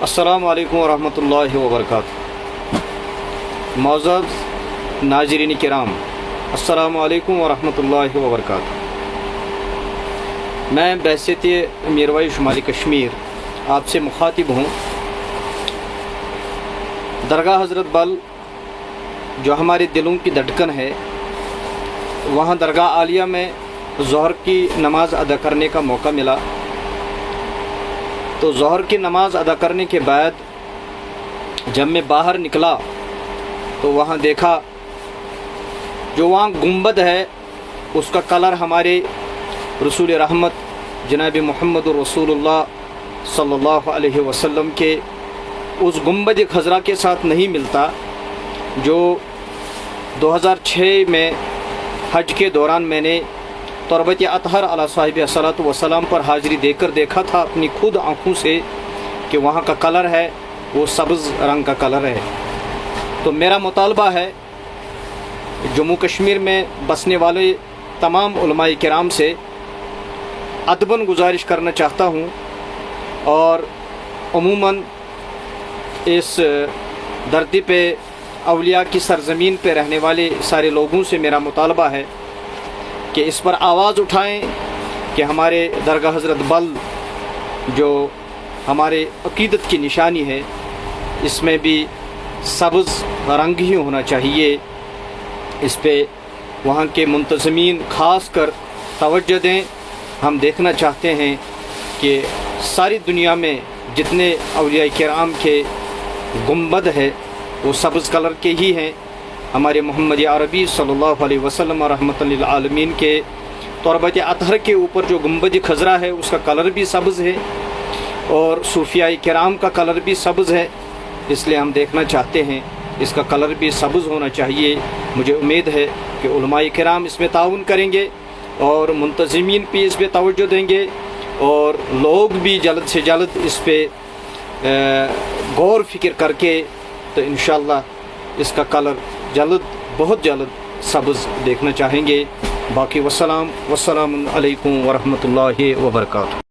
अस्सलामु अलैकुम वरहमतुल्लाहि वबरकातुहू। मौज़ूद नाज़रीन किराम, अस्सलामु अलैकुम वरहमतुल्लाहि वबरकातुहू। मैं बहैसियत मीरवाई शुमाली कश्मीर आपसे मुखातिब हूँ। दरगाह हज़रत बल जो हमारे दिलों की धड़कन है, वहाँ दरगाह आलिया में ज़ोहर की नमाज़ अदा करने का मौका मिला। तो ज़ोहर की नमाज़ अदा करने के बाद जब मैं बाहर निकला तो वहाँ देखा जो वहाँ गुंबद है उसका कलर हमारे रसूल रहमत जनाब मोहम्मद रसूलुल्लाह सल्लल्लाहु अलैहि वसल्लम के उस गुंबद खज़रा के साथ नहीं मिलता जो 2006 में हज के दौरान मैंने तुरबत अतहर अला साहिब अस्सलातु वस्सलाम पर हाज़िरी देकर देखा था अपनी खुद आँखों से कि वहाँ का कलर है वो सब्ज़ रंग का कलर है। तो मेरा मुतालबा है जम्मू कश्मीर में बसने वाले तमाम उलमाए किराम से अदबन गुजारिश करना चाहता हूँ और अमूमन इस धरती पे अवलिया की सरज़मीन पे रहने वाले सारे लोगों से मेरा मुतालबा है कि इस पर आवाज़ उठाएं कि हमारे दरगाह हज़रत बल जो हमारे अक़ीदत की निशानी है इसमें भी सब्ज़ रंग ही होना चाहिए। इस पे वहाँ के मुंतज़मीन ख़ास कर तवज्जो दें। हम देखना चाहते हैं कि सारी दुनिया में जितने औलिया किराम के गुंबद है वो सब्ज़ कलर के ही हैं। हमारे मोहम्मद अरबी सल्लल्लाहु अलैहि वसल्लम रहमतन लिल आलमीन के तुरबत अतहर के ऊपर जो गुंबद खज़रा है उसका कलर भी सब्ज़ है और सूफिया किराम का कलर भी सब्ज़ है। इसलिए हम देखना चाहते हैं इसका कलर भी सब्ज़ होना चाहिए। मुझे उम्मीद है कि उलमाए किराम इसमें ताउन करेंगे और मुंतज़मीन भी इस पर तवज्जो देंगे और लोग भी जल्द से जल्द इस पर गौर फिक्र करके तो इंशाअल्लाह इसका कलर बहुत जल्द सब्ज़ देखना चाहेंगे। बाकी वस्सलाम अलैकुम वरहमतुल्लाहि वबरकातुहू।